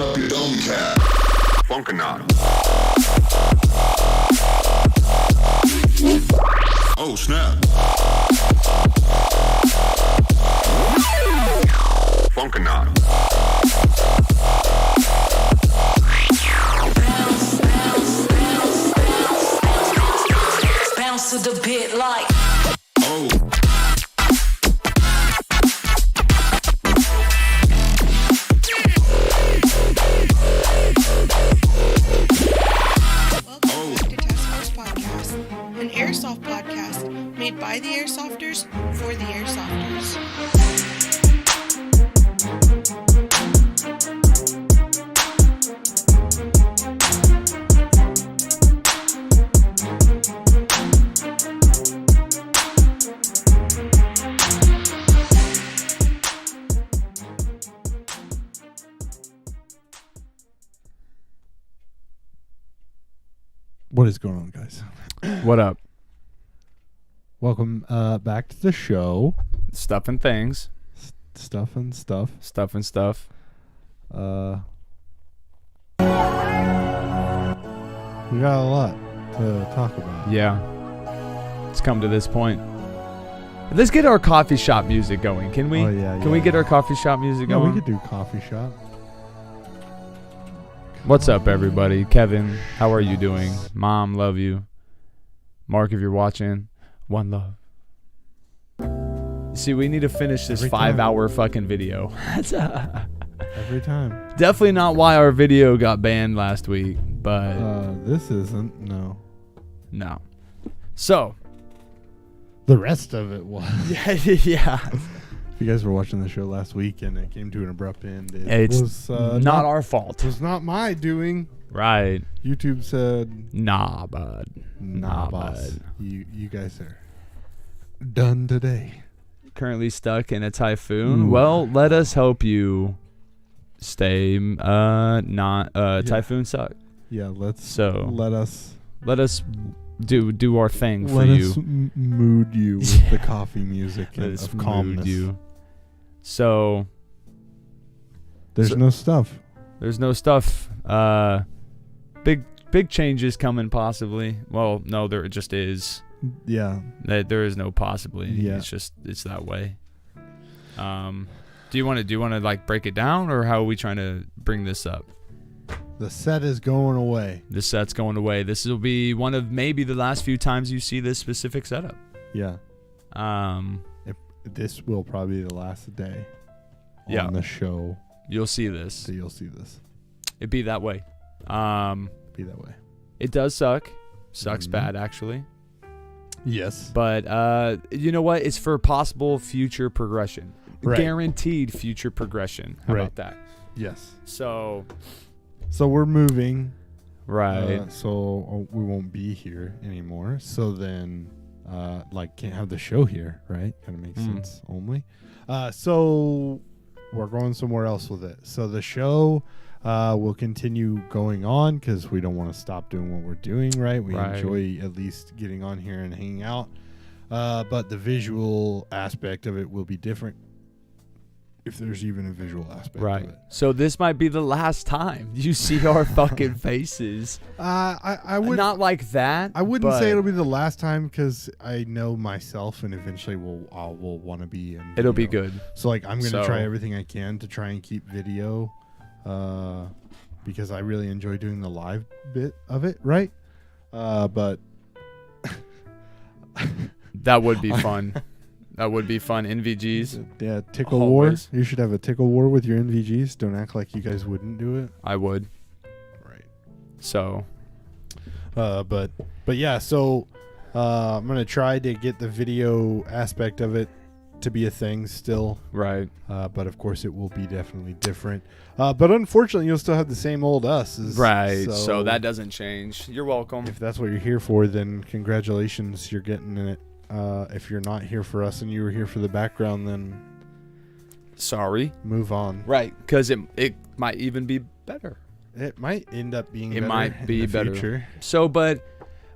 Up your dome cat. Funkinata. Oh snap. Funkinata. Bounce to the beat like. Oh. Airsoft podcast made by the Airsofters for the Airsofters. What is going on, guys? What up? Welcome back to the show. Stuff and things. Stuff and stuff. Stuff and stuff. We got a lot to talk about. Yeah. It's come to this point. Let's get our coffee shop music going. Can we? Oh, yeah, Can we get our coffee shop music Yeah, going? we could do coffee shop. What's up, everybody? Kevin, how are you doing? Mom, love you. Mark, if you're watching, one love. See, we need to finish this 5-hour fucking video. Every time. Definitely not why our video got banned last week, but this isn't. No. no. So. The rest of it was. Yeah. If you guys were watching the show last week and it came to an abrupt end, It was not our fault. It was not my doing. Right. YouTube said, Nah, bud. Nah, boss. You guys are done today. Currently stuck in a typhoon. Well, let us help you stay typhoon suck. Yeah, let us do our thing for let you. us mood you with the coffee music of calmness. You. So there's no stuff. There's no stuff. Big changes coming possibly. Well, no, there just is. Yeah. There is no possibly. Yeah. It's that way. Do you want to like break it down, or how are we trying to bring this up? The set is going away. The set's going away. This will be one of maybe the last few times you see this specific setup. Yeah. This will probably be the last day on the show. You'll see this. So you'll see this. It'd be that way. Be that way. It does suck. Sucks bad, actually. Yes. But you know what? It's for possible future progression. Right. Guaranteed future progression. How about that? Yes. So we're moving. Right. So we won't be here anymore. So then, can't have the show here, right? Kind of makes sense only. So we're going somewhere else with it. So the show will continue going on because we don't want to stop doing what we're doing, right? We enjoy at least getting on here and hanging out. But the visual aspect of it will be different. If there's even a visual aspect of it. So this might be the last time you see our fucking faces. I would not like that. I wouldn't say it'll be the last time because I know myself, and eventually we'll want to be in video. It'll be good. So I'm gonna try everything I can to try and keep video, because I really enjoy doing the live bit of it, right? But that would be fun. That would be fun. NVGs. Yeah, tickle war. Always. You should have a tickle war with your NVGs. Don't act like you guys wouldn't do it. I would. Right. So. But yeah. So, I'm gonna try to get the video aspect of it to be a thing still. Right. But of course, it will be definitely different. But unfortunately, you'll still have the same old us. Right. So that doesn't change. You're welcome. If that's what you're here for, then congratulations, you're getting in it. If you're not here for us and you were here for the background, then sorry. Move on. Right, because it might even be better. It might end up being. It better might be in the better. Future. So, but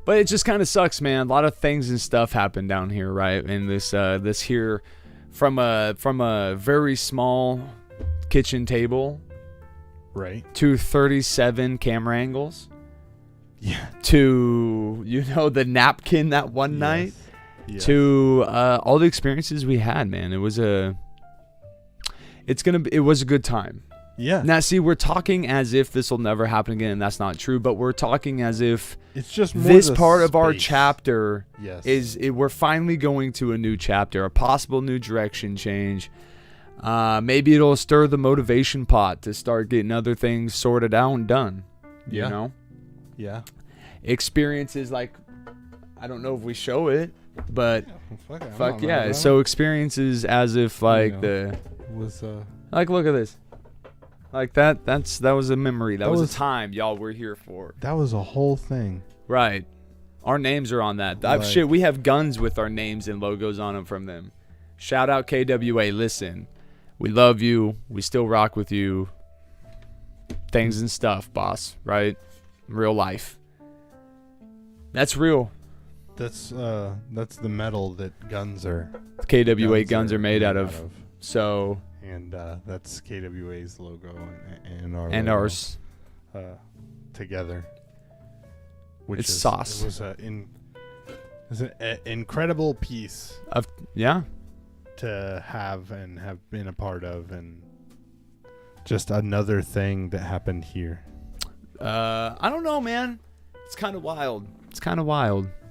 it just kind of sucks, man. A lot of things and stuff happen down here, right? And this here, from a very small kitchen table, right, to 37 camera angles. Yeah. To the napkin that one night. Yes. To all the experiences we had, man. It was a good time. Yeah. Now, see, we're talking as if this will never happen again, and that's not true. But we're talking as if it's just more this part of our chapter we're finally going to a new chapter, a possible new direction change. Maybe it'll stir the motivation pot to start getting other things sorted out and done. Yeah. You know? Yeah. Experiences like, I don't know if we show it. But fuck yeah, so experiences as if like was like look at this, like that was a memory, that was a time y'all were here for. That was a whole thing, right? Our names are on that. We have guns with our names and logos on them from them. Shout out KWA. Listen, we love you. We still rock with you. Things and stuff, boss. Right? Real life. That's real. That's the metal that guns are. KWA guns are made out of. So. And that's KWA's logo and our and logo, ours together. Which it's sauce. It was an incredible piece of to have been a part of, and just another thing that happened here. I don't know, man. It's kind of wild.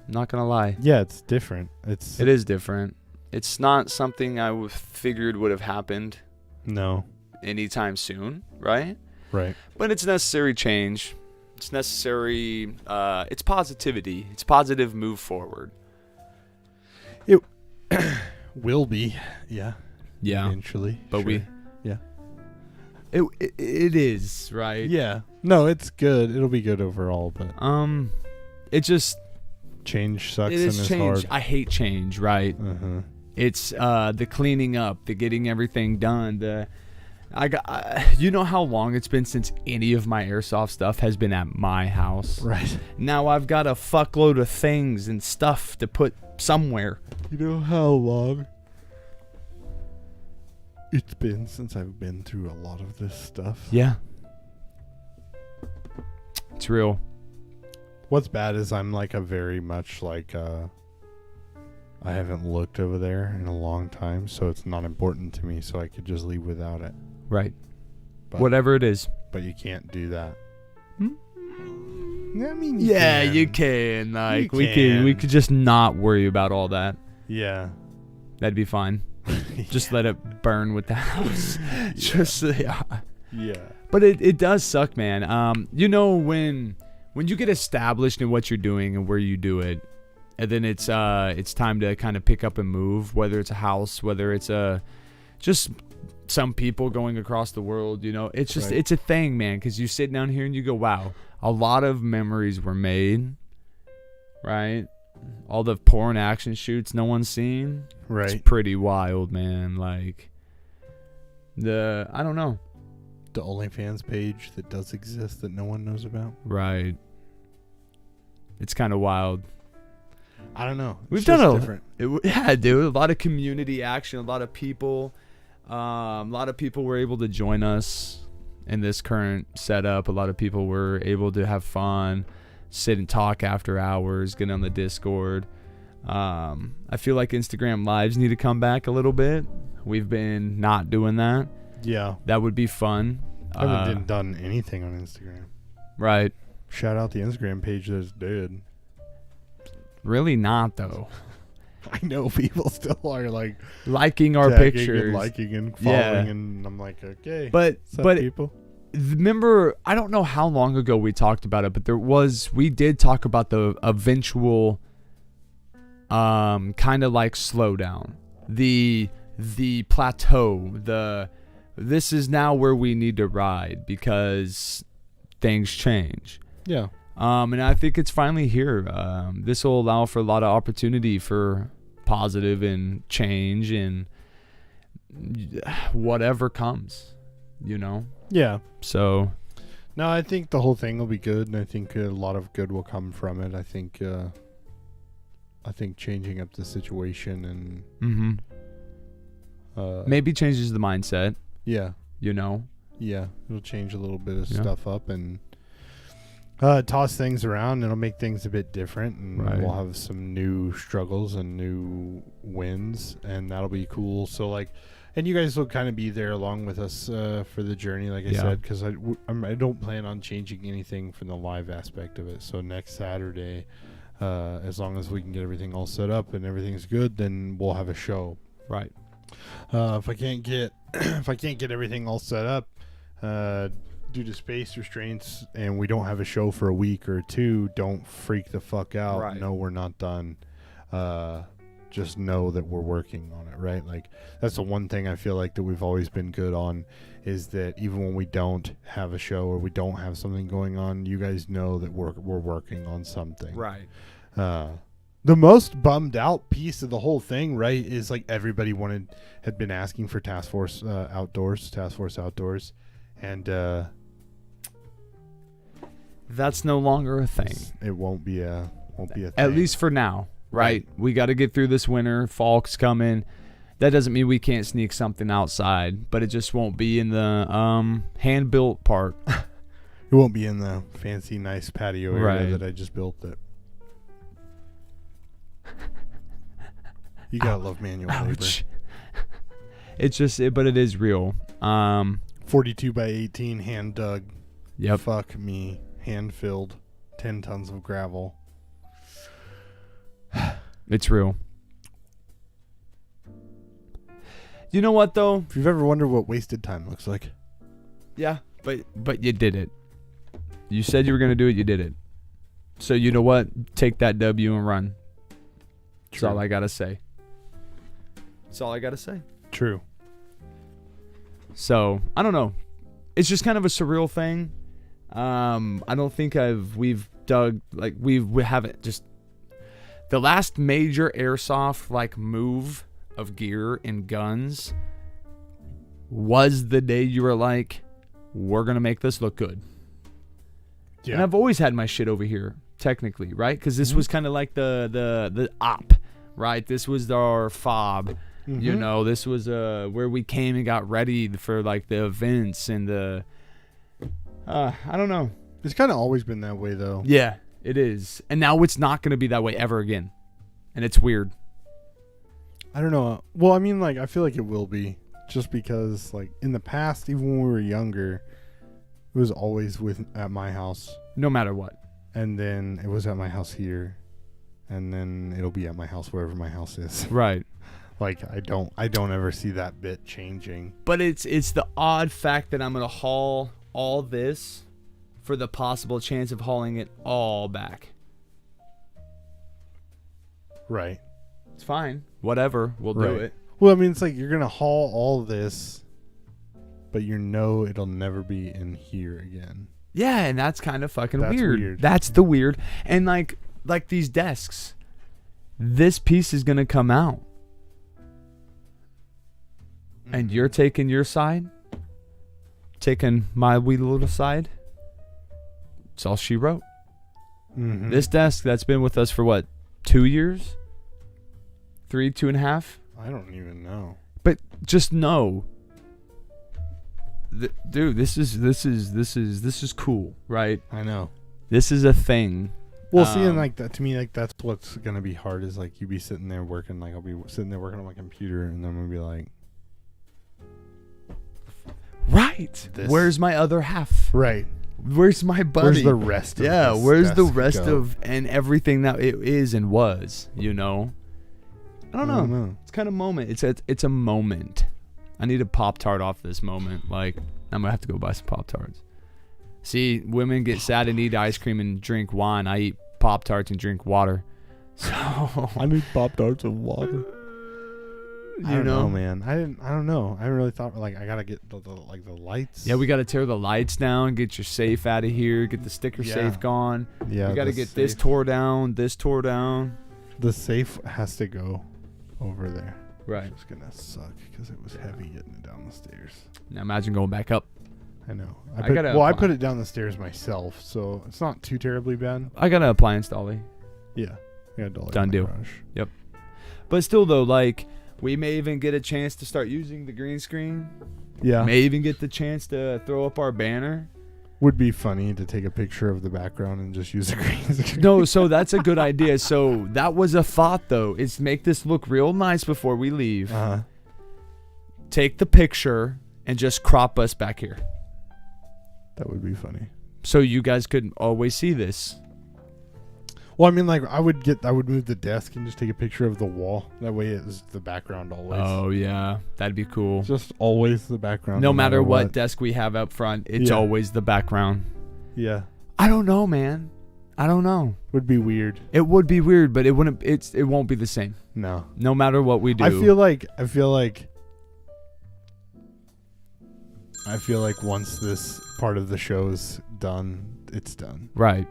I'm not gonna lie. Yeah, it's different. It is different. It's not something I figured would have happened. No. Anytime soon, right? Right. But it's necessary change. It's necessary. It's positivity. It's positive move forward. It will be. Yeah. Yeah. Eventually. But sure. Yeah. It is, right? Yeah. No, it's good. It'll be good overall, but it just change sucks. It is change. Hard. I hate change, right? Uh-huh. It's the cleaning up, the getting everything done. You know how long it's been since any of my airsoft stuff has been at my house. Right. Now I've got a fuckload of things and stuff to put somewhere. You know how long it's been since I've been through a lot of this stuff? Yeah. It's real. What's bad is I'm like a very much like I haven't looked over there in a long time, so it's not important to me, so I could just leave without it. Right. But, whatever it is. But you can't do that. I mean, you can. Like we could just not worry about all that. Yeah. That'd be fine. Just let it burn with the house. Yeah. But it does suck, man. When you get established in what you're doing and where you do it, and then it's time to kind of pick up and move, whether it's a house, whether it's just some people going across the world, it's just It's a thing, man, because you sit down here and you go, wow, a lot of memories were made, right? All the porn action shoots no one's seen, right? It's pretty wild, man. Like I don't know, the OnlyFans page that does exist that no one knows about, right? It's kind of wild. I don't know. We've done different. Yeah, dude. A lot of community action. A lot of people. A lot of people were able to join us in this current setup. A lot of people were able to have fun, sit and talk after hours, get on the Discord. I feel like Instagram Lives need to come back a little bit. We've been not doing that. Yeah. That would be fun. I haven't done anything on Instagram. Right. Shout out the Instagram page that's dead. Really not, though. I know people still are like liking our tagging pictures, and liking and following, Yeah. and I'm like, okay, but what's up, but people? remember, I don't know how long ago we talked about it, but we did talk about the eventual kind of like slowdown, the plateau, this is now where we need to ride because things change. Yeah. And I think it's finally here. This will allow for a lot of opportunity for positive and change and whatever comes, Yeah. So No, I think the whole thing will be good, and I think a lot of good will come from it. I think changing up the situation and maybe changes the mindset, yeah, yeah, it'll change a little bit of stuff up and toss things around. It'll make things a bit different, and we'll have some new struggles and new wins, and that'll be cool. So like, and you guys will kind of be there along with us for the journey, like I said, because I don't plan on changing anything from the live aspect of it. So next Saturday, as long as we can get everything all set up and everything's good, then we'll have a show. Right. If I can't get everything all set up due to space restraints, and we don't have a show for a week or two, don't freak the fuck out. Right. No, we're not done. Just know that we're working on it, right? Like, that's the one thing I feel like that we've always been good on, is that even when we don't have a show or we don't have something going on, you guys know that we're working on something. Right. The most bummed out piece of the whole thing, right, is like everybody had been asking for Task Force Outdoors, and that's no longer a thing. it won't be a thing. At least for now, right? We got to get through this winter. Fall's coming. That doesn't mean we can't sneak something outside, but it just won't be in the hand-built part. It won't be in the fancy, nice patio area that I just built. That you gotta love manual labor. It's just, but it is real. 42 by 18 hand dug. Yep. Fuck me, hand filled, 10 tons of gravel. It's real. You know what though? If you've ever wondered what wasted time looks like, Yeah, but you did it. You said you were gonna do it. You did it. So you know what? Take that W and run. That's all I gotta say. That's all I gotta say. True. So I don't know. It's just kind of a surreal thing. I don't think we haven't just the last major airsoft like move of gear and guns was the day you were like, we're gonna make this look good. Yeah. And I've always had my shit over here, technically, right? Because this was kind of like the op, right? This was our fob. You know, this was where we came and got ready for like the events and the I don't know. It's kind of always been that way though. Yeah, it is. And now it's not going to be that way ever again. And it's weird. I don't know. Well, I mean, like, I feel like it will be, just because like in the past, even when we were younger, it was always at my house, No matter what. and then it was at my house here, and then it'll be at my house wherever my house is. Right. Like, I don't ever see that bit changing. But it's the odd fact that I'm going to haul all this for the possible chance of hauling it all back. Right. It's fine. Whatever. We'll do Right. it. Well, I mean, it's like you're gonna haul all this, but you know it'll never be in here again. Yeah, and that's kind of fucking That's weird. weird. That's the weird. And like these desks, this piece is going to come out. And you're taking your side, taking my wee little side. It's all she wrote. Mm-hmm. This desk that's been with us for what, 2 years? 2.5? I don't even know. But just know, dude, this is cool, right? I know. This is a thing. Well, seeing like that, to me, like that's what's gonna be hard. Is like you be sitting there working, like I'll be sitting there working on my computer, and then I'm gonna be like, right. This- Where's my other half? right. Where's my buddy? Where's the rest of Yeah, this where's the desk rest go? of and everything that it is and was, you know? I don't know. It's kind of moment. It's a moment. I need a Pop-Tart off this moment. Like, I'm going to have to go buy some Pop-Tarts. See, women get sad and eat ice cream and drink wine. I eat Pop-Tarts and drink water. So I need Pop-Tarts and water. I don't know, man. I don't know. I really thought, like, I got to get the lights. Yeah, we got to tear the lights down, get your safe out of here, get the sticker safe gone. Yeah. We got to get this tore down, The safe has to go over there. Right. It's going to suck because it was heavy getting it down the stairs. Now imagine going back up. I know. I put it down the stairs myself, so it's not too terribly bad. I got an appliance dolly. Yeah. I got a dolly. Done deal. Garage. Yep. But still, though, like, we may even get a chance to start using the green screen. Yeah. May even get the chance to throw up our banner. Would be funny to take a picture of the background and just use a green screen. No, so that's a good idea. So that was a thought, though, is make this look real nice before we leave. Take the picture and just crop us back here. That would be funny. So you guys could always see this. Well, I mean, like, I would move the desk and just take a picture of the wall. That way it was the background always. Oh, yeah. That'd be cool. Just always the background. No matter what desk we have up front, it's always the background. Yeah. I don't know, man. I don't know. Would be weird. It would be weird, but it won't be the same. No. No matter what we do. I feel like once this part of the show's done, it's done. Right.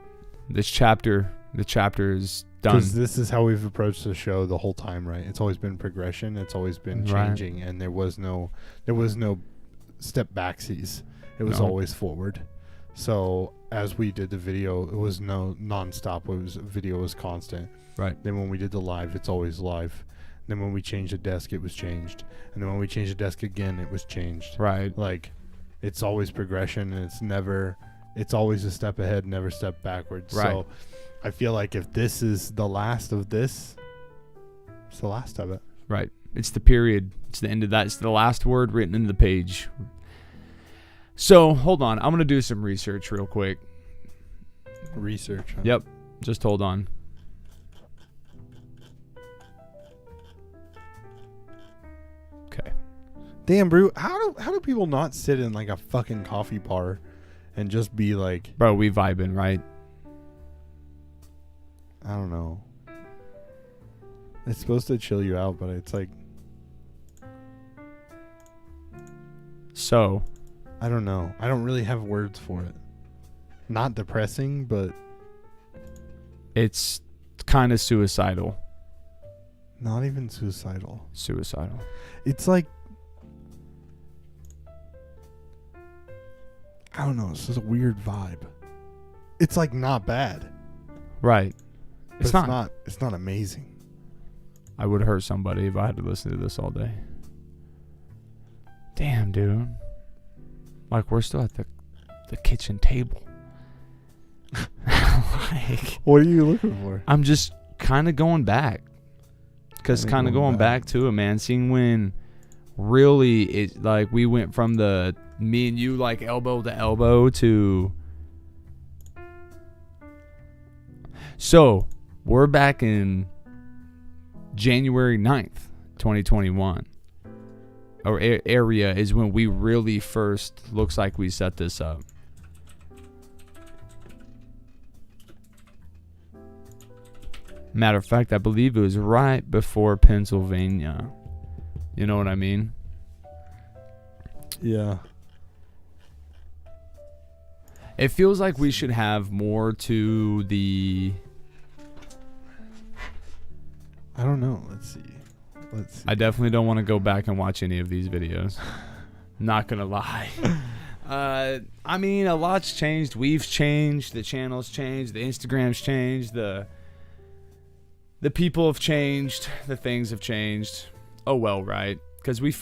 The chapter is done. Because this is how we've approached the show the whole time, right? It's always been progression. It's always been changing, and there was no step backsies. It was always forward. So as we did the video, it was no nonstop. Video was constant. Right. Then when we did the live, it's always live. Then when we changed the desk, it was changed. And then when we changed the desk again, it was changed. Right. Like, it's always progression, and it's always a step ahead, never step backwards. Right. So I feel like if this is the last of this, it's the last of it. Right. It's the period. It's the end of that. It's the last word written in the page. So, hold on. I'm going to do some research real quick. Research. Huh? Yep. Just hold on. Okay. Damn, bro. How do people not sit in like a fucking coffee bar and just be like, bro, we vibing, right? I don't know. It's supposed to chill you out, but it's like, so I don't know. I don't really have words for it. Not depressing, but it's kind of suicidal. Not even suicidal. Suicidal. It's like, I don't know. It's just a weird vibe. It's like not bad. Right. It's not. It's not amazing. I would hurt somebody if I had to listen to this all day. Damn, dude. Like, we're still at the kitchen table. Like, what are you looking for? I'm just kind of going back. Because kind of going back to it, man. Seeing when really it, like, we went from the me and you, like, elbow to elbow to... So, we're back in January 9th, 2021. Our area is when we really first looks like we set this up. Matter of fact, I believe it was right before Pennsylvania. You know what I mean? Yeah. It feels like we should have more to the... I don't know. Let's see. I definitely don't want to go back and watch any of these videos. Not gonna lie. I mean, a lot's changed. We've changed. The channel's changed. The Instagram's changed. The people have changed. The things have changed. Oh well, right? Because we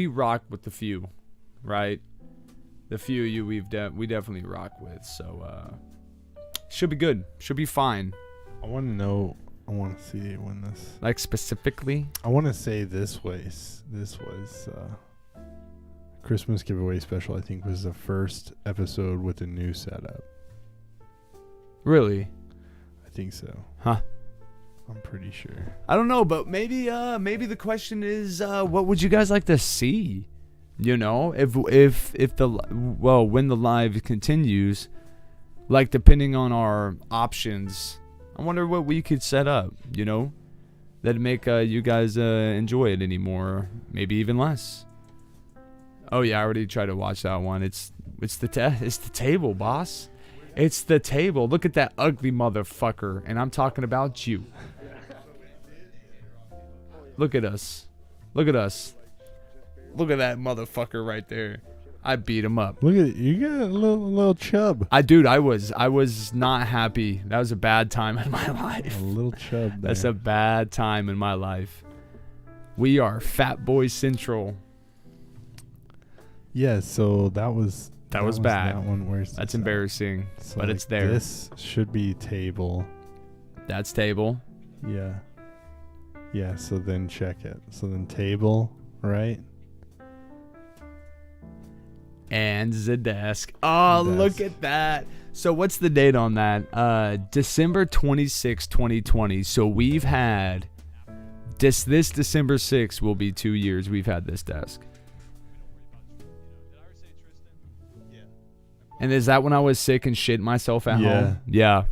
rock with the few, right? The few we definitely rock with. So should be good. Should be fine. I want to know. I want to see when this. Like specifically. I want to say this was Christmas giveaway special. I think was the first episode with a new setup. Really? I think so. Huh. I'm pretty sure. I don't know, but maybe the question is, what would you guys like to see? You know, when the live continues, like depending on our options, I wonder what we could set up. You know, that'd make you guys enjoy it anymore, maybe even less. Oh yeah, I already tried to watch that one. It's the table, boss. It's the table. Look at that ugly motherfucker, and I'm talking about you. Look at us. Look at us. Look at that motherfucker right there. I beat him up. Look at you got a little chub. I was not happy. That was a bad time in my life. A little chub. That's a bad time in my life. We are Fat Boy Central. Yeah, so that was bad. That one. Where's That's this embarrassing, so but like it's there. This should be table. That's table. Yeah. Yeah, so then check it. So then table, right? And the desk. Oh, Desk. look at that. So what's the date on that? December 26, 2020. So we've had this December 6th will be 2 years we've had this desk. And is that when I was sick and shit myself at home? Yeah.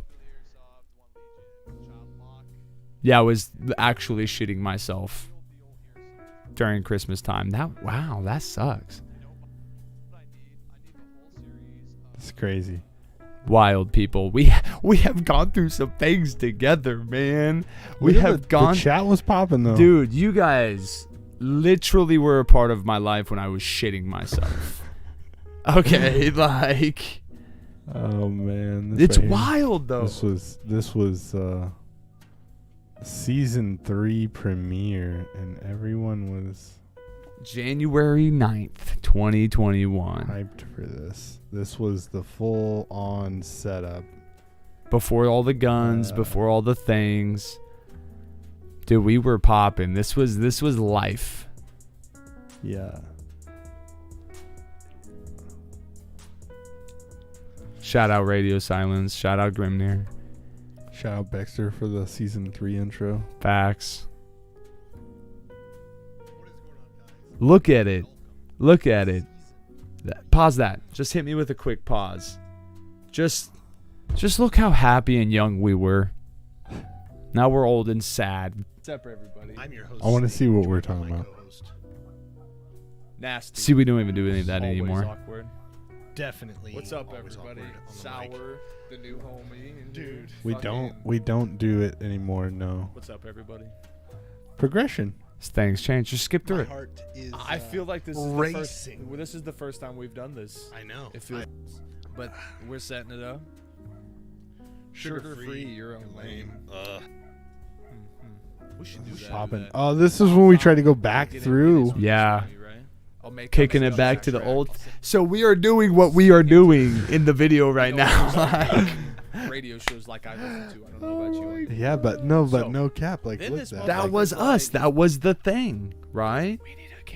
Yeah, I was actually shitting myself during Christmas time. That sucks. It's crazy. Wild people. We have gone through some things together, man. The chat was popping though. Dude, you guys literally were a part of my life when I was shitting myself. Okay, like. Oh man, It's wild though. This was season 3 premiere, and everyone was January 9th, 2021. hyped for this. This was the full-on setup. Before all the guns, before all the things. Dude, we were popping. This was life. Yeah. Shout out Radio Silence. Shout out Grimnir. Shout out Baxter for the season 3 intro. Facts. Look at it. Look at it. Pause that. Just hit me with a quick pause. Just look how happy and young we were. Now we're old and sad. What's up, everybody? I'm your host. I want to see what Steve, we're joined by talking my about. co-host. Nasty. See, we don't even do any of that Always anymore. Awkward. Definitely. What's up, always everybody? awkward on the mic. Sour, the new homie. And Dude. We don't do it anymore. No. What's up, everybody? Progression. Things change. Just skip through My it. heart is. I feel like this racing. This is the first time we've done this. I know. It feels, but we're setting it up. Sugar-free, your own lane. We should do that. Popping. Oh, this is when we try to go back through. Yeah. Kicking it back to the old. So we are doing what we are doing in the video right now. Radio shows like I listen to. I don't know about you. Yeah, but no cap. Like, then look this at that. That was us. That was the thing, right?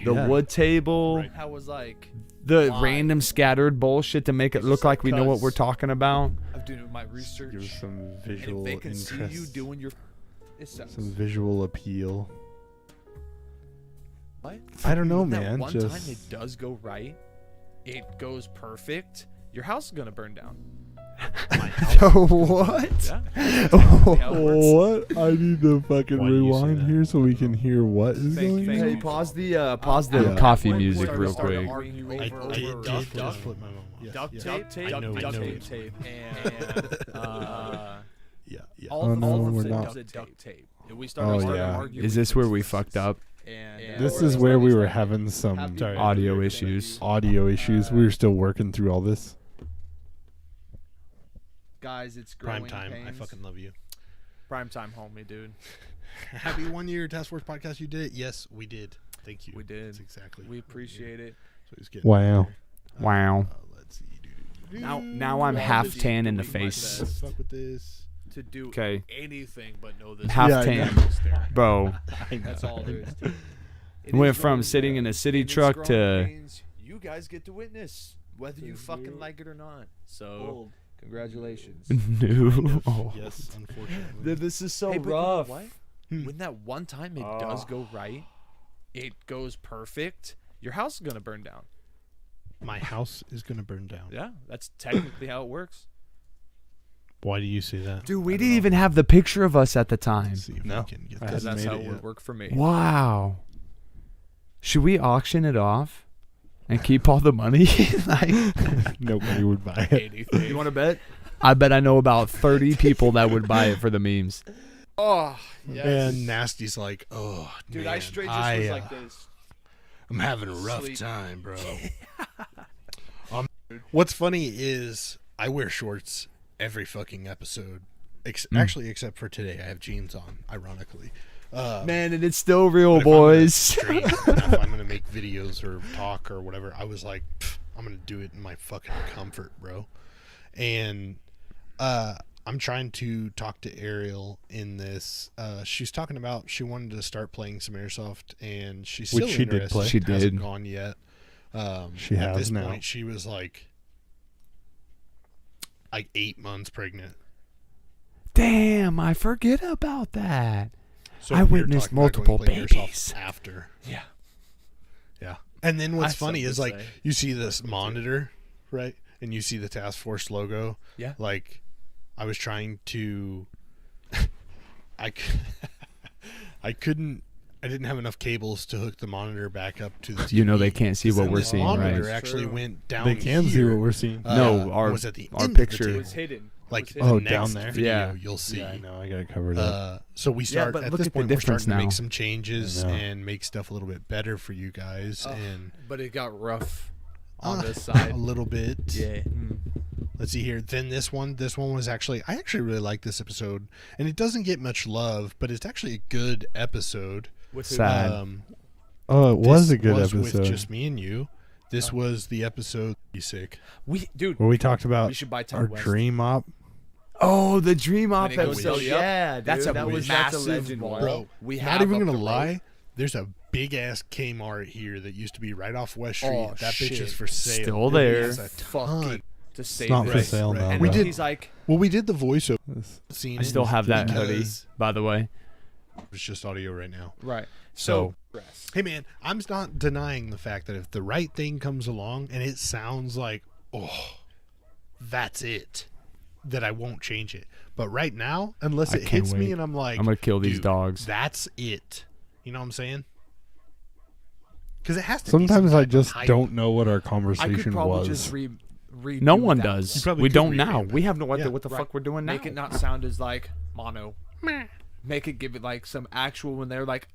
The Yeah. wood table, How was like the live. random scattered bullshit to make it It's look just like like we know what cuz- we're talking about. I'm doing my research. Give some And visual if they can see interest. you doing your, it sucks. Some visual appeal. What? I don't know, That man. one Just time it does go right, it goes perfect. Your house is gonna burn down. What? Yeah. what? I need to fucking Why do you say rewind that? here so we can hear what is going Thank on. Hey, pause the Yeah. coffee When music we real started quick. arguing I over did duct just tape, flip my mom. Yes, duct yes. tape, I know duct it. tape, and Yeah, yeah. all Oh, of no, all we're of not. things duct tape. And we Oh, started yeah. arguing. Is this where we fucked up? And This is where we were having some Sorry. Audio issues. audio issues. We were still working through all this. guys, it's growing Prime time. I pains. fucking love you. Prime time, homie, dude. Happy 1 year Task Force podcast. You did it. Yes, we did. Thank you. We did. That's exactly. We appreciate it. So he's getting Wow. there. Wow. Let's see. Now I'm half tan in the doing my face. best. Fuck with this. To do Okay. anything but know this. Half Yeah, I tan, know. bro. That's all there is to it. It Went is from growing sitting in a pains. city And it's truck growing to- pains. You guys get to witness whether you fucking like it or not. So Congratulations. No. Oh. Yes, unfortunately. This is so Hey, but you know rough. what? When that one time it does go right, it goes perfect, your house is going to burn down. My house is gonna burn down. Yeah, that's technically how it works. Why do you say that? Dude, we didn't even have the picture of us at the time. Let's see if No. we can get I Because this. that's made how it it yet. would work for me. Wow. Should we auction it off and keep all the money? Like, Nobody would buy it. Anything. you want to bet? I bet I know about 30 people that would buy it for the memes. Oh, yes. And Nasty's like, oh, Dude, man, I straight just I, was like this. I'm having a rough Sleep. time, bro. What's funny is I wear shorts every fucking episode. Actually, except for today, I have jeans on. Ironically, Man, and it's still real, but if I'm gonna boys. stream, and if I'm gonna make videos or talk or whatever, I was like, I'm gonna do it in my fucking comfort, bro. And I'm trying to talk to Ariel in this. She's talking about she wanted to start playing some airsoft, and she's still Which she did interested. play. She Hasn't did. gone yet. She at has this now. point, she was like 8 months pregnant. Damn, I forget about that. So I we were witnessed talking about going multiple to play airsoft babies. after. Yeah. Yeah. And then what's I funny is something like to say. you see this monitor, right? And you see the Task Force logo. Yeah. Like I was trying to I didn't have enough cables to hook the monitor back up to the TV. You know they can't see 'Cause what then we're this seeing, monitor right? actually True. went down. They can see here. what we're seeing. No, our- was at the our end of the picture. It table. was hidden. Like It the was hidden. Oh, next down there? video, Yeah. you'll see. I know. I gotta cover that. So we start but at look this at the point. We're difference starting to now. make some changes I know. and make stuff a little bit better for you guys, and But it got rough on uh, this side. a little bit. Yeah. Let's see here. Then this one was actually I actually really like this episode, and it doesn't get much love, but it's actually a good episode. With who? Sad. Oh, it was This a good was episode. with just me and you. This was the episode. Be sick. Dude, where we talked about we should buy our Todd West. dream op. Oh, the Dream Op When it goes episode. to- Yeah, dude, That's a that was massive legend wall. one. Bro, We not have even up gonna the road. lie. There's a big ass Kmart here that used to be right off West Street. Oh, that bitch shit. is for sale. Still Dude, there. it's a ton. Fucking to save not it. for sale now, And We then did- he's like, Well, we did the voiceover This- scene. I still have that hoodie, because by the way. It's just audio right now. right. So, So, hey man, I'm not denying the fact that if the right thing comes along and it sounds like, oh, that's it, that I won't change it. But right now, unless I it can't hits me wait. and I'm like, I'm gonna kill these dude, dogs. That's it. You know what I'm saying? Because it has to. Sometimes be some I type of just hype. don't know what our I could conversation probably was. just redo No one that does. You probably We could don't now. revamp it. We have no idea Yeah. what the Right. fuck we're doing now. Make it not sound as like mono. Make it give it like some actual when they're like,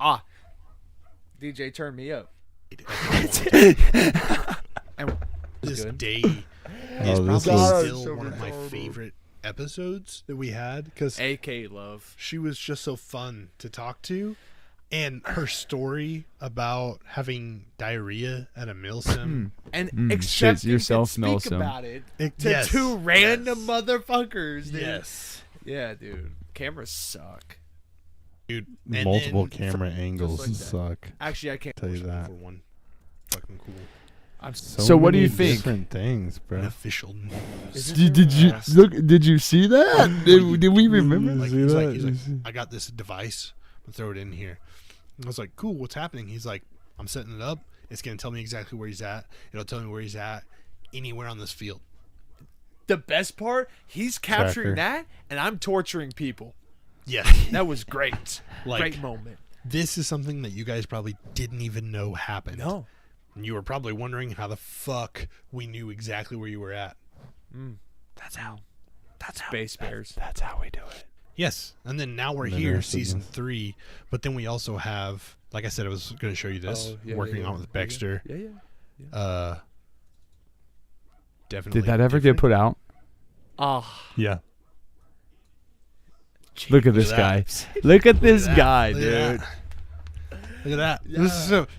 DJ, turn me up. And This good. day Oh, is this probably was- still so one of my retarded. favorite episodes that we had because AK love. she was just so fun to talk to, and her story about having diarrhea at a meal sim. And shit accepting yourself, to Nelson. speak about it It- to yes, two random yes. motherfuckers, dude. Yes, Yeah, dude. Cameras suck. dude. And Multiple then camera angles like that. suck. Actually, I can't. Tell you that. for one, fucking cool. I'm So what do many you think? Different things, bro. An official news. Did you look? Did you see that? Did we remember? Like, See he's like, that? he's like, You see- I got this device. I'm gonna throw it in here. And I was like, cool. What's happening? He's like, I'm setting it up. It's gonna tell me exactly where he's at. It'll tell me where he's at anywhere on this field. The best part, he's capturing Tracker. that, and I'm torturing people. Yeah, That was great. Like- Great moment. this is something that you guys probably didn't even know happened. No. And you were probably wondering how the fuck we knew exactly where you were at. That's how. Space Bears. That's how we do it. Yes. And then now we're And then here, there's season this. 3. But then we also have, like I said, I was going to show you this. working on with Baxter. Yeah. Definitely. Did that ever get different. put out? Ah. Yeah. Look at this Look guy. at that. Look at this Look at guy, that. dude. Look at that.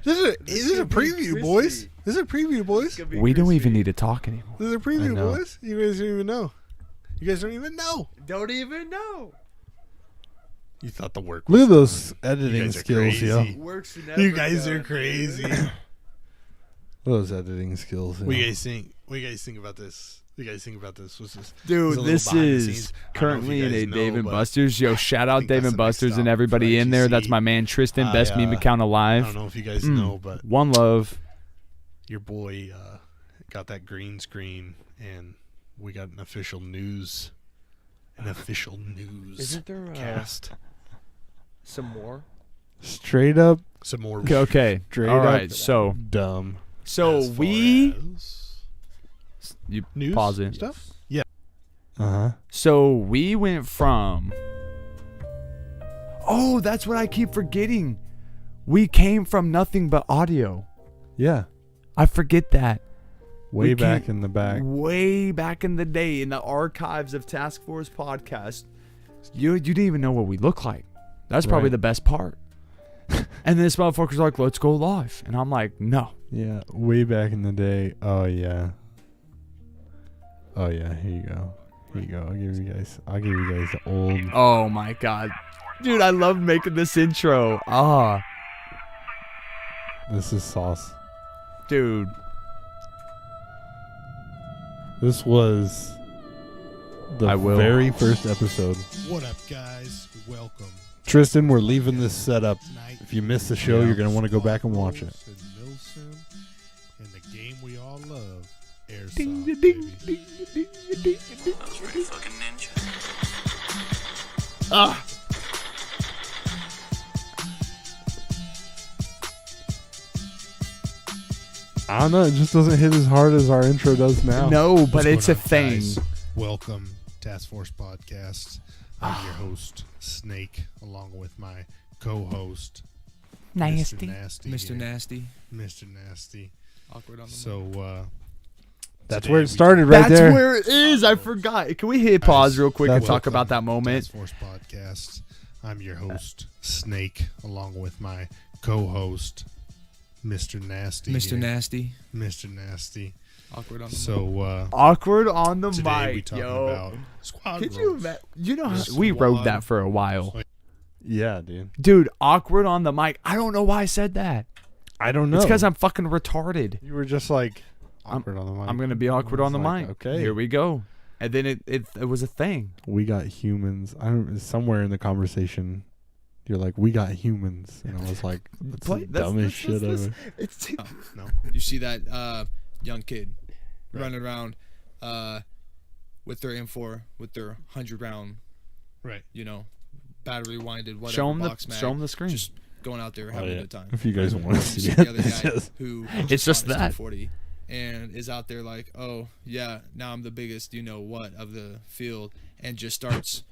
This is a preview, boys. This is a preview, boys. We don't even need to talk anymore. This is a I preview, know. boys. You guys don't even know. You guys don't even know. Don't even know. You thought the work. Look at was those editing guys are skills, yo. crazy. Works You guys are crazy. Those editing skills. What do yo. you guys think? What do you guys think about this? you guys think about this? What's this? Dude, There's a this little behind the is scenes. I don't know if currently you in guys a know, Dave and but Buster's. Yo, shout I out think Dave that's and the next Buster's stop and for everybody in there. That's ITC. my man Tristan, best meme account I alive. don't know if you guys know, but One love. your boy got that green screen, and we got an official news. Isn't there cast. some more? Straight up Some more. Okay. Straight All up right. So dumb. as far we as you news pause it. stuff. Yeah. Uh-huh. So we went from. Oh, that's what I keep forgetting. We came from nothing but audio. Yeah. I forget that. Way We back came in the back. Way back in the day in the archives of Task Force Podcast. You didn't even know what we look like. That's probably Right. the best part. And this motherfucker's like, let's go live. And I'm like, no. Yeah, way back in the day. Oh yeah. Oh yeah, here you go. Here you go. I'll give you guys the old Oh my God. Dude, I love making this intro. Ah. This is sauce. Dude. This was the I will. very first episode. What up, guys? Welcome. Tristan, we're leaving this setup. Tonight, If you missed the show, you're gonna want to go back and watch it. and Milsim, and the game we all love, Airsoft. Ding, ding, baby. ding, ding, ding, ding. Ah. I don't know. It just doesn't hit as hard as our intro does now. No, but What's it's a going on, thing. guys? Welcome, Task Force Podcast. I'm your host, Snake, along with my co-host, Nasty. Mr. Nasty. Mr. here. Nasty. Mr. Nasty. Awkward on the So, That's today where we it started, That's right there. where it is. I forgot. Can we hit pause real quick and That's talk welcome about that to moment? Task Force Podcast. I'm your host, Snake, along with my co-host, Mr. Nasty. Mr. here. Nasty. Mr. Nasty. Awkward on the So, Awkward on the today we mic, talking yo. about squad Could you roles. imagine? You know, how Squad. we rode that for a while. Yeah, dude. Dude, awkward on the mic. I don't know why I said that. I don't know. It's because I'm fucking retarded. You were just like awkward on the mic. I'm going to be awkward I on the was like, mic. okay. Here we go. And then it was a thing. We got humans. I don't. Somewhere in the conversation, you're like, "We got humans," and I was like, "That's the dumbest shit ever." No. You see that young kid running around with their M4 with their 100-round, Right. battery winded whatever Show him box mag, the screen. just going out there having a good time. If you guys want to You see see it, the other it's guy just- who It's just bought his that. 240 and is out there like, oh yeah, now I'm the biggest, what of the field, and just starts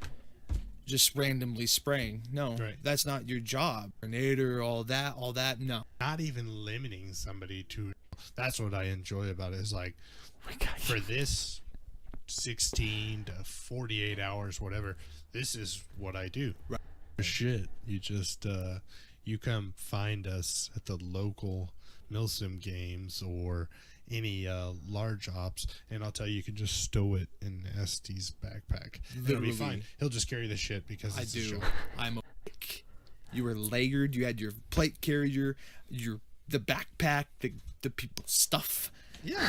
just randomly spraying. No, Right. that's not your job. Grenadier, all that. No, Not even limiting somebody to. That's what I enjoy about it. Is like, for this 16 to 48 hours, whatever, this is what I do. Right. Shit. You just, you come find us at the local Milsim games or any large ops, and I'll tell you, you can just stow it in Estes backpack. It'll Literally. be fine. He'll just carry the shit because I it's a do. show. I'm a you were layered. You had your plate carrier, the backpack, the people's stuff, Yeah.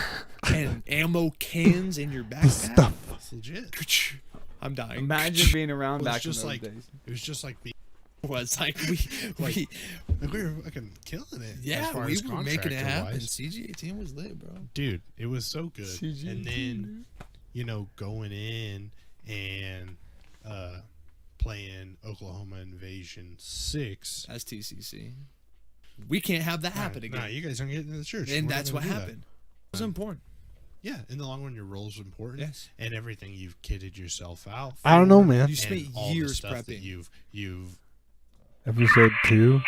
and ammo cans in your backpack. Stuff. It's legit. I'm dying. Imagine being around Well, back it's just in those like days. it was just like being was like Like, we were fucking killing it. as yeah, far we as were making it happen. contractor-wise. CG18 was lit, bro. Dude, it was so good. CG And then, going in and playing Oklahoma Invasion 6. As TCC, we can't have that happen again. Nah, you guys aren't getting to the church. And We're not that's gonna what do that. happened. It was important. Yeah, in the long run, your role's important. Yes. And everything you've kitted yourself out for. I don't know, man. You spent and all the years stuff that prepping. You've Episode 2,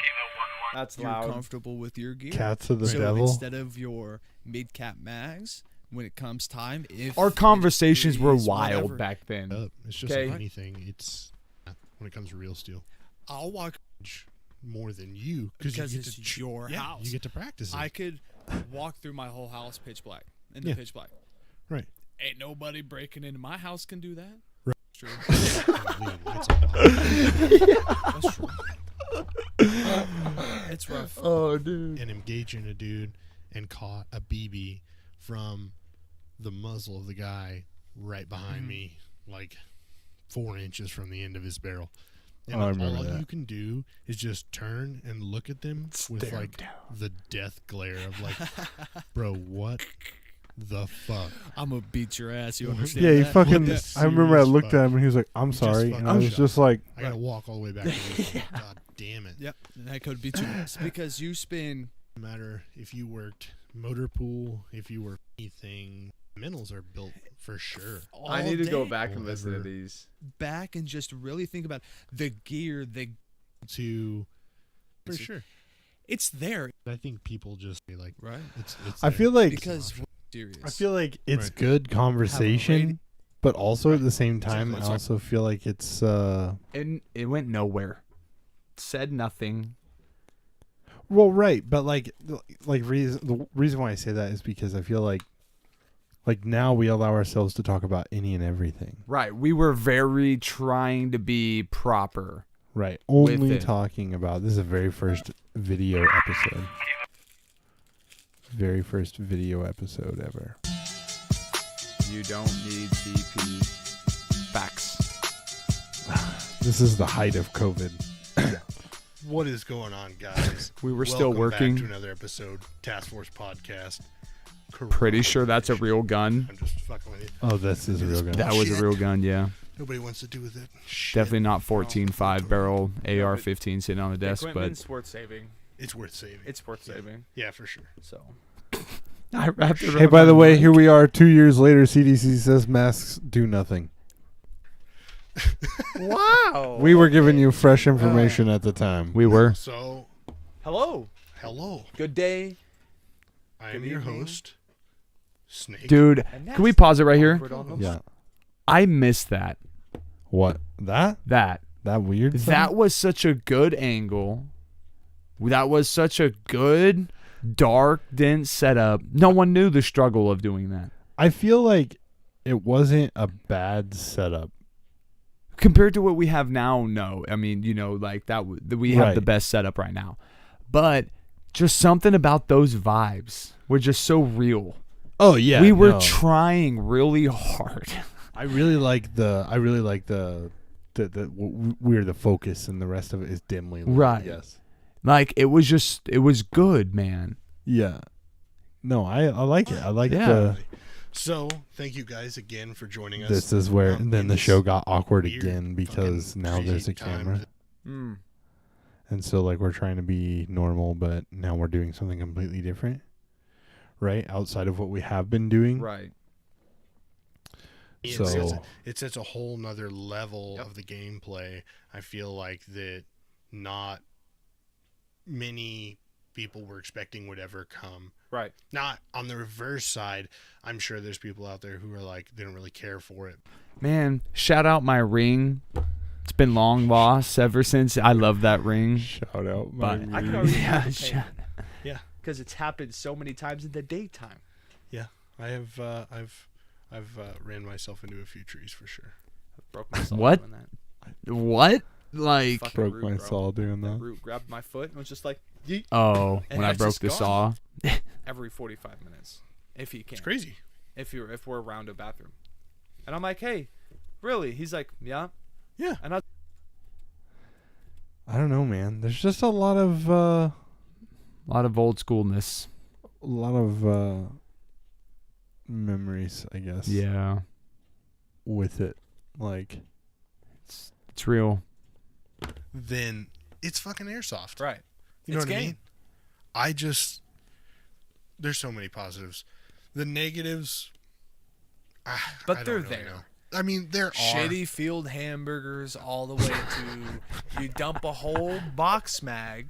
That's You're comfortable with your gear. Cats of the so Devil. instead of your mid-cap mags, when it comes time, if Our conversations it were is wild whatever, back then. up. It's just Okay. like anything. It's when it comes to real steel. I'll walk More than you because you get it's to your house. You get to practice it. I could walk through my whole house pitch black in the Yeah. pitch black. Right. Ain't nobody breaking into my house can do that. Right. True. That's true. It's rough. Oh, dude. And engaging a dude and caught a BB from the muzzle of the guy right behind me, like 4 inches from the end of his barrel. And I remember all that. you can do is just turn and look at them with Stare like down. the death glare of like, bro, what the fuck? I'm gonna beat your ass. You understand? Yeah, he that? fucking. What a I remember I serious looked fuck. at him and he was like, "I'm Just sorry," fucking and I was shut just like, I gotta walk all the way back. To the God damn it! Yep, and that could beat you it's because you spin. No matter if you worked motor pool, if you were anything, mentals are built for sure. I need to go day back and listen to Whatever. these. back and just really think about the gear. To for sure, It's there, I think people just be like, right? it's I there. feel like Because we're serious. I feel like it's Right. good conversation, but also at the same time, Exactly. I also feel like it's And it went nowhere. Said nothing. well, right, but the reason why I say that is because I feel like now we allow ourselves to talk about any and everything. Right. We were very trying to be proper. Right. With Only it. talking about this is the very first video episode. Very first video episode ever. You don't need CP. Facts. This is the height of COVID. What is going on, guys? We were still Welcome working. back to another episode, Task Force Podcast. Pretty sure that's a real gun. I'm just fucking with you. Oh, this is a real gun. That was a real gun, yeah. Nobody wants to do with it. Shit. Definitely not 14.5 barrel AR-15 sitting on the desk, but worth saving. It's worth saving. It's worth saving. Yeah, for sure. So I wrapped it Hey, around by the my way, neck. here we are 2 years later. CDC says masks do nothing. wow. We were giving you fresh information at the time. We were. So, Hello. hello. Good day. I am Good your evening. host, Snake. Dude, can we pause it right here? Yeah. I missed that. What? That weird? That was such a good angle. That was such a good, dark, dense setup. No one knew the struggle of doing that. I feel like it wasn't a bad setup. Compared to what we have now, no. I mean, like we have Right. the best setup right now. But just something about those vibes were just so real. Oh yeah, we were trying really hard. I really like the we're the focus and the rest of it is dimly lit. Right. Yes. Like it was good, man. Yeah. No, I like it. I like Yeah. So, thank you guys again for joining us. this is where in then the this show got awkward weird again because fucking now there's a crazy time camera. that- And so we're trying to be normal, but now we're doing something completely different. Right? Outside of what we have been doing. Right. So It sets a whole nother level Yep. of the gameplay. I feel like that not many people were expecting would ever come. Right. Not on the reverse side, I'm sure there's people out there who are like, they don't really care for it. Man, shout out my ring. It's been long lost ever since. I love that ring. shout out But I can already yeah, feel the pain. Yeah. Because it's happened so many times in the daytime. Yeah. I've ran myself into a few trees for sure. Broke myself What? doing that. What? Like, Fucking broke root, my bro. saw doing That that. root grabbed my foot and was just like, yeet, oh, And when I it's broke just the gone. saw. every 45 minutes. If you can. It's crazy. If we're around a bathroom. And I'm like, hey, really? He's like, yeah. Yeah. And I I don't know, man. There's just a lot of A lot of old schoolness. memories, I guess. Yeah, With it, like it's real. Then it's fucking airsoft. right. You know It's what I game. mean? There's so many positives. The negatives, But I they're don't really there. know. I mean, there are. Shitty field hamburgers all the way to you dump a whole box mag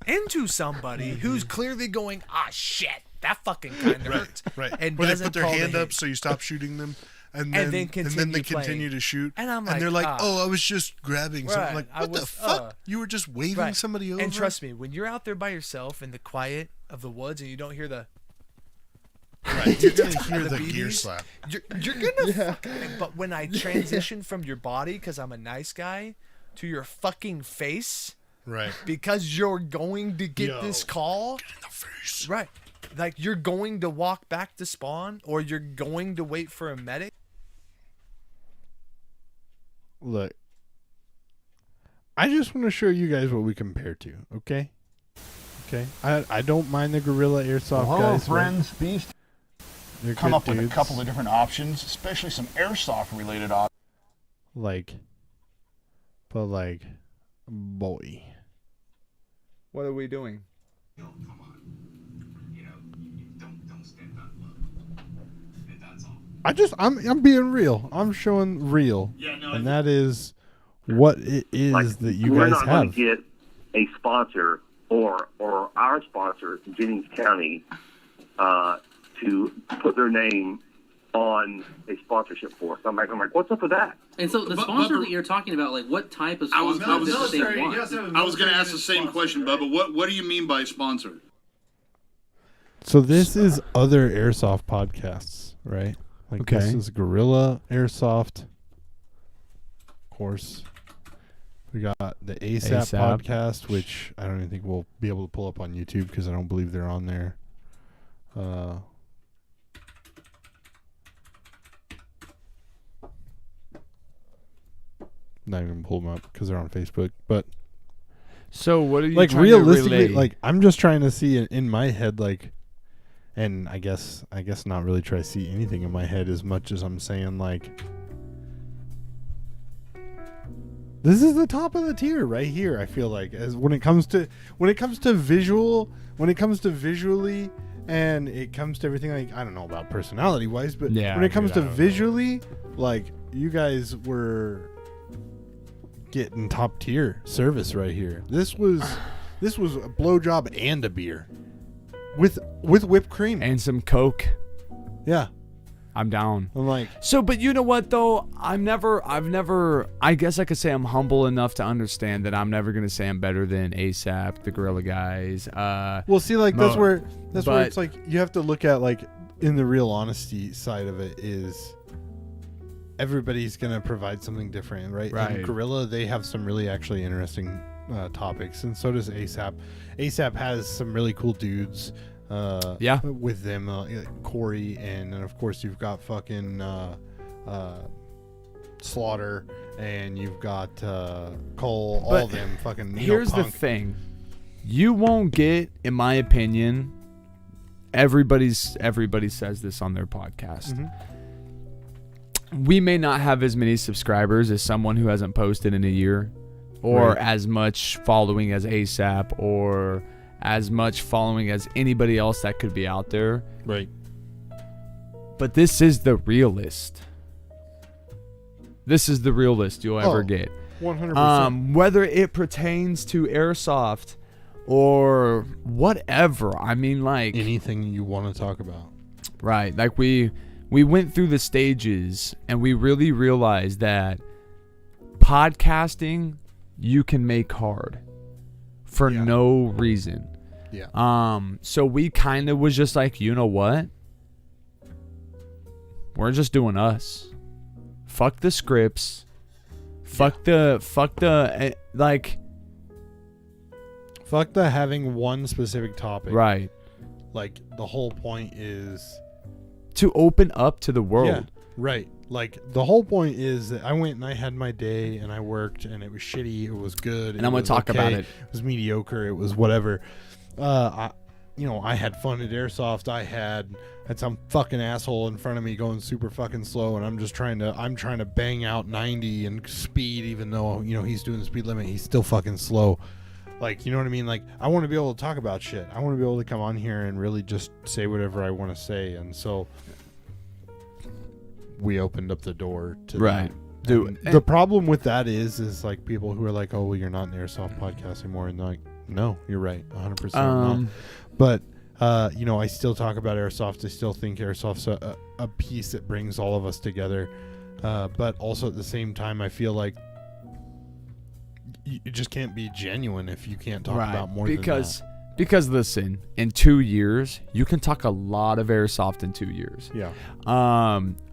into somebody who's clearly going, ah, shit, that fucking kind of hurt. Right. And Where they doesn't put their call the hand up hit. so you stop shooting them. And And then then they continue continue playing. to shoot. And I'm they're like, like, oh, I was just grabbing something. Right, Like, I what the was, fuck? You were just waving Right. somebody over? And trust me, when you're out there by yourself in the quiet of the woods and you don't hear the Right. You're going to hear The the gear BBs? slap. you're gonna fucking, but when I transition from your body because I'm a nice guy to your fucking face Right. because you're going to get Yo. this call, In the face. right? Like, you're going to walk back to spawn, or you're going to wait for a medic? Look, I just want to show you guys what we compare to, okay? Okay? I don't mind the Gorilla Airsoft Hello, guys. friends. Beast. They're Come good up with a dudes. couple of different options, especially some airsoft-related options. But boy. What are we doing? I'm being real. I'm showing real. And that is what it is that you we're guys not going have. to get a sponsor or our sponsor, Jennings County, to put their name on a sponsorship for us. I'm like, what's up with that? And so the sponsor that you're talking about, like, what type of I was sponsor does just- they want? I was going to ask the same question, Bubba. What do you mean by sponsor? So this is other airsoft podcasts, right? Like Okay. this is Gorilla Airsoft. Of course. We got the ASAP podcast, which I don't even think we'll be able to pull up on YouTube because I don't believe they're on there. Not even pull them up because they're on Facebook. But So what are you like trying to realistically, relay? like I'm just trying to see in my head, like, and I guess not really try to see anything in my head as much as I'm saying like, this is the top of the tier right here. I feel like as when it comes to visually, and it comes to everything, like I don't know about personality wise, but Yeah, when it comes dude, to I don't know. visually, like you guys were getting top tier service right here. This was a blowjob and a beer with whipped cream. And some Coke. Yeah, I'm down. I'm like, So, but you know what though? I've never. I guess I could say I'm humble enough to understand that I'm never gonna say I'm better than ASAP, the Gorilla guys. well, see, like that's where but- it's like you have to look at like in the real honesty side of it is everybody's gonna provide something different, right? Right. And Gorilla, they have some really actually interesting topics, and so does ASAP. ASAP has some really cool dudes. Yeah. With them, Corey, and then of course you've got fucking Slaughter, and you've got Cole. All But of them fucking. Here's the Punk. thing. You won't get, in my opinion, everybody says this on their podcast. Mm-hmm. We may not have as many subscribers as someone who hasn't posted in a year, or Right. as much following as ASAP, or as much following as anybody else that could be out there. Right. But this is the realist. This is the realist you'll ever Oh, get. 100%. Whether it pertains to airsoft or whatever. I mean, like, Anything you want to talk about. right. Like we went through the stages and we really realized that podcasting you can make hard for Yeah. no reason. Yeah. So we kind of was just like, you know what? We're just doing us. Fuck the scripts. Fuck the like, Fuck the having one specific topic. right. Like the whole point is To open up to the world. Yeah, right. Like the whole point is that I went and I had my day and I worked and it was shitty. It was good. And I'm gonna talk about it. It was mediocre. It was whatever. I had fun at airsoft. I had some fucking asshole in front of me going super fucking slow, and I'm trying to bang out 90 and speed, even though he's doing the speed limit. He's still fucking slow. Like, you know what I mean? Like, I want to be able to talk about shit. I want to be able to come on here and really just say whatever I want to say, and so we opened up the door to Right. that. Dude, And the problem with that is like people who are like, oh, well, you're not an airsoft podcast anymore, and they're like, no, you're right, 100% not. But I still talk about airsoft. I still think airsoft's a piece that brings all of us together. But also at the same time, I feel like you just can't be genuine if you can't talk about more than that. Because listen, in 2 years, you can talk a lot of airsoft in 2 years. Yeah.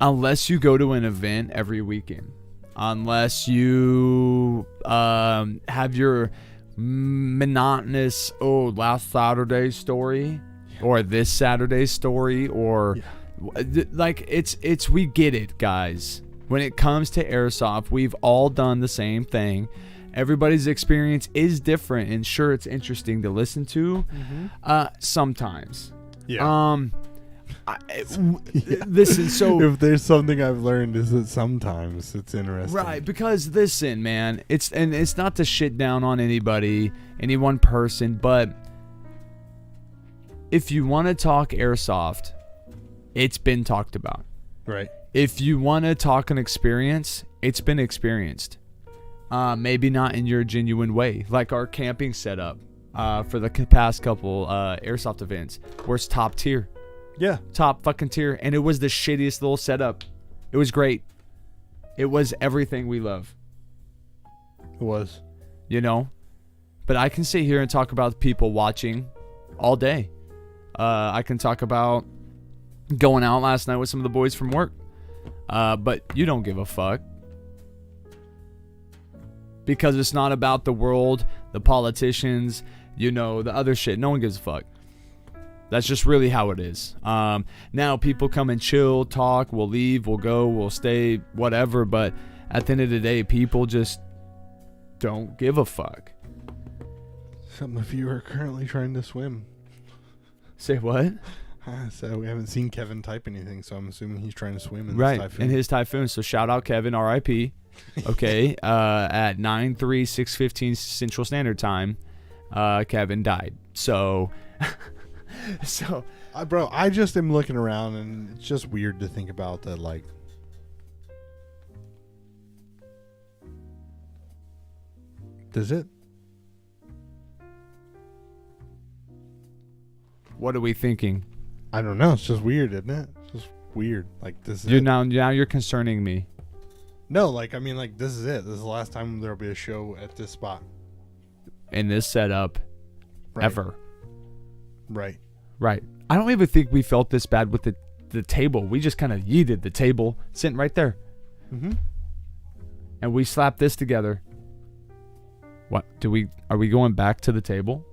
Unless you go to an event every weekend. Unless you have your monotonous last Saturday story. or this Saturday's story, or like it's we get it, guys. When it comes to airsoft, we've all done the same thing. Everybody's experience is different, and sure, it's interesting to listen to. Sometimes. Yeah. Listen, so if there's something I've learned is that sometimes it's interesting. right, because listen, man, it's not to shit down on anybody, any one person, but if you want to talk airsoft, it's been talked about. Right. If you want to talk an experience, it's been experienced. Maybe not in your genuine way, like our camping setup for the past couple airsoft events, where it's top tier. Yeah. Top fucking tier. And it was the shittiest little setup. It was great. It was everything we love. It was. You know? But I can sit here and talk about people watching all day. I can talk about going out last night with some of the boys from work. But you don't give a fuck. Because it's not about the world, the politicians, the other shit. No one gives a fuck. That's just really how it is. Now people come and chill, talk, we'll leave, we'll go, we'll stay, whatever. But at the end of the day, people just don't give a fuck. Some of you are currently trying to swim. Say what? So we haven't seen Kevin type anything, so I'm assuming he's trying to swim in Right, this typhoon. in his typhoon. So shout out Kevin, R.I.P. Okay, at 9/3/6/15 Central Standard Time, Kevin died. So... bro, I just am looking around, and it's just weird to think about that. Like, does it? What are we thinking? I don't know. It's just weird, isn't it? It's just weird. Like, this is Now you're concerning me. No, like, I mean, like, this is it. This is the last time there'll be a show at this spot. In this setup, ever. Right. Right. I don't even think we felt this bad with the table. We just kind of yeeted the table sitting right there. Mm-hmm. And we slapped this together. What? Are we going back to the table?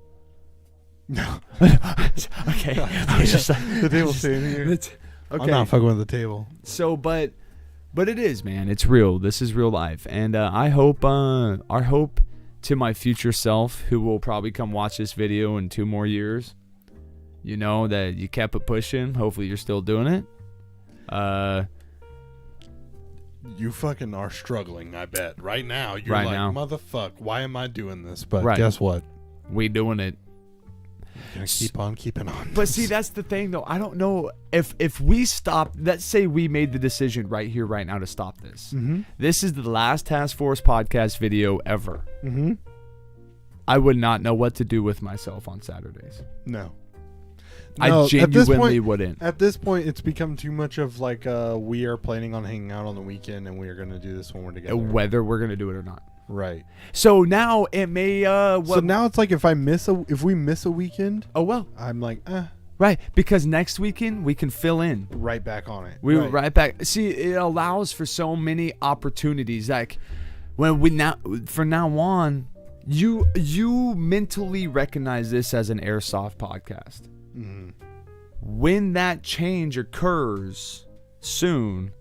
No. Okay. I was just the table's staying here. Okay. I'm not fucking with the table. So, but it is, man. It's real. This is real life. And I hope, our hope to my future self, who will probably come watch this video in 2 more years, that you kept it pushing. Hopefully you're still doing it. You fucking are struggling, I bet. Right now. You're right like, now. motherfuck, why am I doing this? But right. Guess what? We doing it. Gonna keep on keeping on. But see, that's the thing, though. I don't know if we stop. Let's say we made the decision right here, right now, to stop this. Mm-hmm. This is the last Task Force podcast video ever. Mm-hmm. I would not know what to do with myself on Saturdays. No, I genuinely wouldn't. At this point, it's become too much of like we are planning on hanging out on the weekend, and we are going to do this when we're together. Whether we're going to do it or not. Right. So now it may. So now it's like if we miss a weekend. Oh well. I'm like, Right, because next weekend we can fill in. Right back on it. We right back. See, it allows for so many opportunities. Like from now on, you mentally recognize this as an airsoft podcast. Mm-hmm. When that change occurs soon,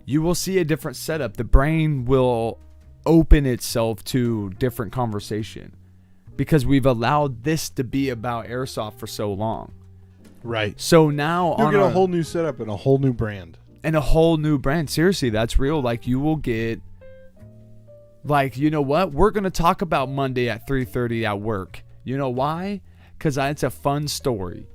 you will see a different setup. The brain will open itself to different conversation because we've allowed this to be about airsoft for so long. Right. So now you'll get a whole new setup and a whole new brand. And a whole new brand. Seriously, that's real. Like, you will get, like, you know what? We're going to talk about Monday at 3:30 at work. You know why? Because it's a fun story.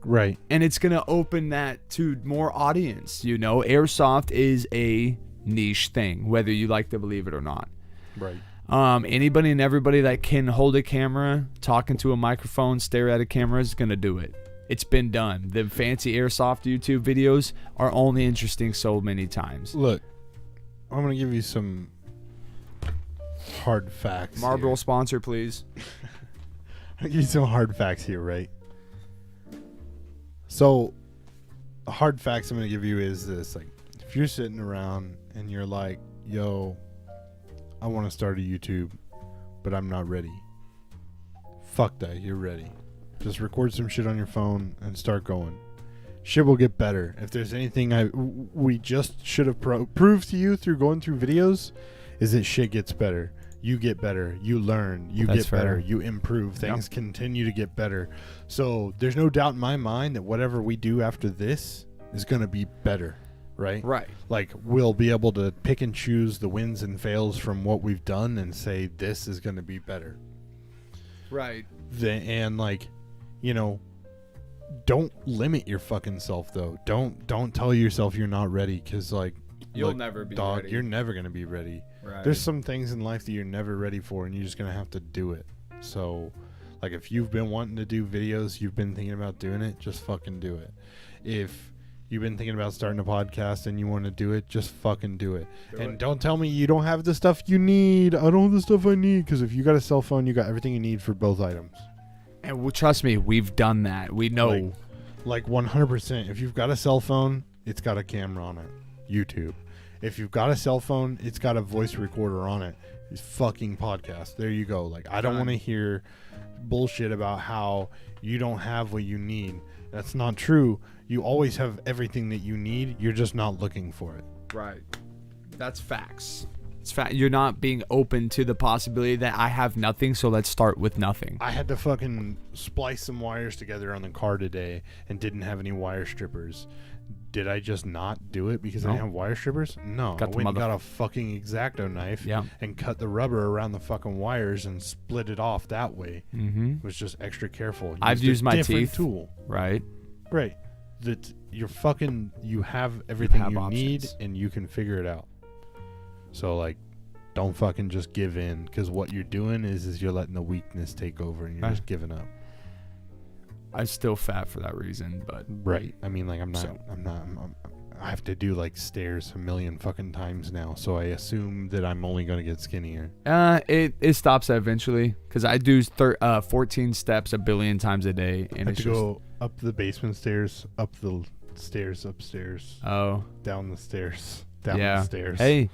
Right. And it's going to open that to more audience. Airsoft is a niche thing, whether you like to believe it or not. Right. Anybody and everybody that can hold a camera, talk into a microphone, stare at a camera is going to do it. It's been done. The fancy airsoft YouTube videos are only interesting so many times. Look, I'm going to give you some hard facts. Marlboro sponsor, please. I'll give you some hard facts here, right? So, the hard facts I'm going to give you is this. Like, if you're sitting around and you're like, yo, I want to start a YouTube, but I'm not ready. Fuck that. You're ready. Just record some shit on your phone and start going. Shit will get better. If there's anything we just should have proved to you through going through videos, is that shit gets better. You get better. You learn. You That's get better. fair. You improve. Things continue to get better. So there's no doubt in my mind that whatever we do after this is going to be better, right? Right. Like, we'll be able to pick and choose the wins and fails from what we've done and say this is going to be better. Right. And like, you know, don't limit your fucking self though. Don't tell yourself you're not ready, because like, You'll look, never be dog, ready. you're never gonna be ready. Right. There's some things in life that you're never ready for, and you're just gonna have to do it. So, like, if you've been wanting to do videos, you've been thinking about doing it, just fucking do it. If you've been thinking about starting a podcast and you want to do it, just fucking do it. And don't tell me you don't have the stuff you need. I don't have the stuff I need, because if you got a cell phone, you got everything you need for both items. And trust me, we've done that. We know. Like 100%. If you've got a cell phone, it's got a camera on it. YouTube. If you've got a cell phone, it's got a voice recorder on it. It's fucking podcast. There you go. Like, I don't want to hear bullshit about how you don't have what you need. That's not true. You always have everything that you need. You're just not looking for it. Right. That's facts. It's fact. You're not being open to the possibility that I have nothing, so let's start with nothing. I had to fucking splice some wires together on the car today and didn't have any wire strippers. Did I just not do it because I No. didn't have wire strippers? No. Got I the went and got a fucking X-Acto knife and cut the rubber around the fucking wires and split it off that way. Mm-hmm. Was just extra careful. I've used my different teeth. tool. Right. Right. That you have everything have you options. need and you can figure it out. So like, don't fucking just give in, because what you're doing is you're letting the weakness take over and you're just giving up. I'm still fat for that reason, but Right. I mean, like, I have to do like stairs a million fucking times now, so I assume that I'm only going to get skinnier. It stops eventually, because I do 14 steps a billion times a day, and I have it's to go up the basement stairs, up the stairs, upstairs, down the stars, down the stairs. Hey.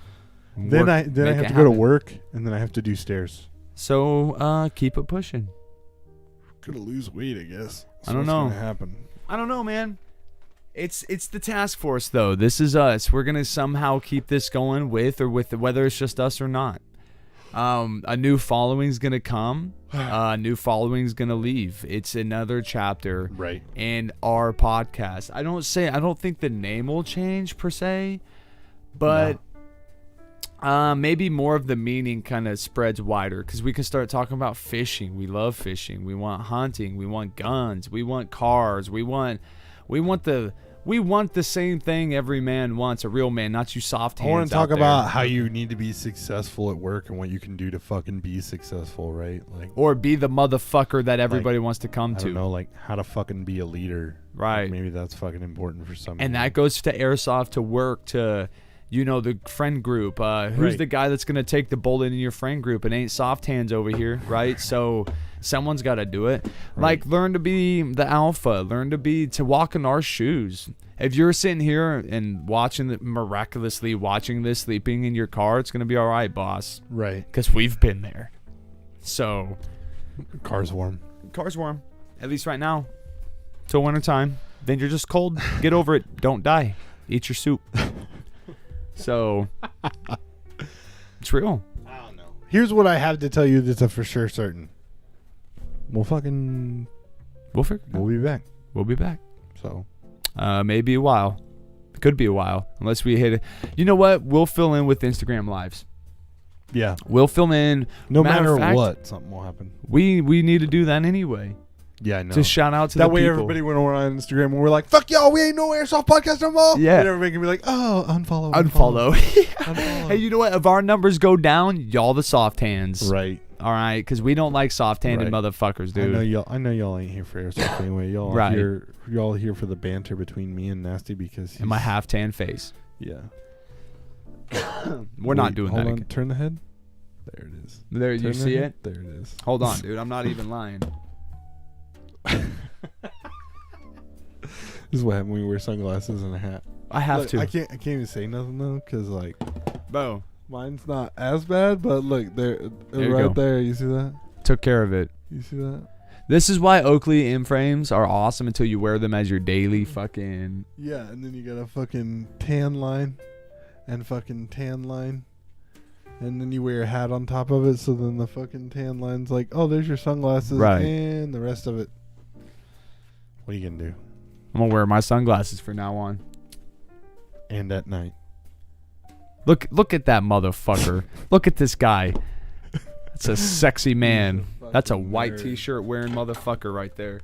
Then I have to go to work, and then I have to do stairs. So keep it pushing. Gonna lose weight, I guess. I don't know. What's gonna happen? I don't know, man. It's the task force, though. This is us. We're gonna somehow keep this going with whether it's just us or not. A new following's gonna come. A new following's gonna leave. It's another chapter, right, in our podcast. I don't think the name will change per se, but maybe more of the meaning kind of spreads wider, because we can start talking about fishing. We love fishing. We want hunting. We want guns. We want cars. We want the same thing every man wants. A real man, not you soft hands. I want to talk out about there. how you need to be successful at work and what you can do to fucking be successful, right? Like, or be the motherfucker that everybody wants to come I to. don't know, like how to fucking be a leader. Right. Like, maybe that's fucking important for some. And that goes to airsoft, to work, to the friend group. Who's the guy that's going to take the bullet in your friend group? It ain't soft hands over here, right? So someone's got to do it. Like, learn to be the alpha. Learn to walk in our shoes. If you're sitting here and miraculously watching this, sleeping in your car, it's going to be all right, boss. Right. Because we've been there. So. Car's warm. Car's warm. At least right now. Till winter time. Then you're just cold. Get over it. Don't die. Eat your soup. So, it's real. I don't know. Here's what I have to tell you that's a for sure certain. We'll be back. We'll be back. So, maybe a while. It could be a while. Unless we hit it. You know what? We'll fill in with Instagram Lives. Yeah. We'll fill in. No Matter matter of fact, what, something will happen. We need to do that anyway. Yeah, I know. To shout out to that the way people. everybody went over on Instagram and we're like, fuck y'all, we ain't no Airsoft Podcast no more. Yeah. And everybody can be like, oh, unfollow. Unfollow. Unfollow. Hey, you know what? If our numbers go down, y'all the soft hands. Right. All right, because we don't like soft-handed motherfuckers, dude. I know y'all ain't here for Airsoft anyway. Y'all here for the banter between me and Nasty because and my half-tan face. Yeah. We're not doing hold that on, again. Turn the head. There it is. There, you Turn see the it? head. There it is. Hold on, dude. I'm not even lying. This is what happened when you wear sunglasses and a hat. I have Look, to. I can't even say nothing though, because like, Bo, mine's not as bad. But look, there you right go. there. You see that? Took care of it. You see that? This is why Oakley M-frames are awesome until you wear them as your daily fucking... Yeah, and then you got a fucking tan line and fucking tan line. And then you wear a hat on top of it, so then the fucking tan line's like, oh, there's your sunglasses, Right. and the rest of it. What are you going to do? I'm going to wear my sunglasses from now on. And at night. Look at that motherfucker. Look at this guy. That's a sexy man. That's a fucking white nerd. t-shirt wearing motherfucker right there.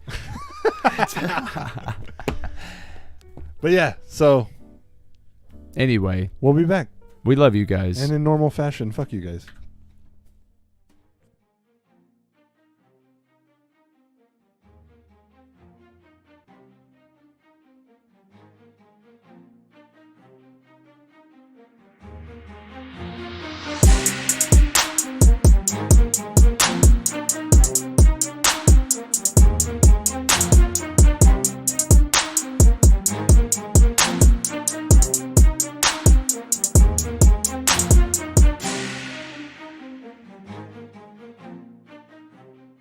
But yeah, so Anyway, we'll be back. we love you guys. And in normal fashion, fuck you guys.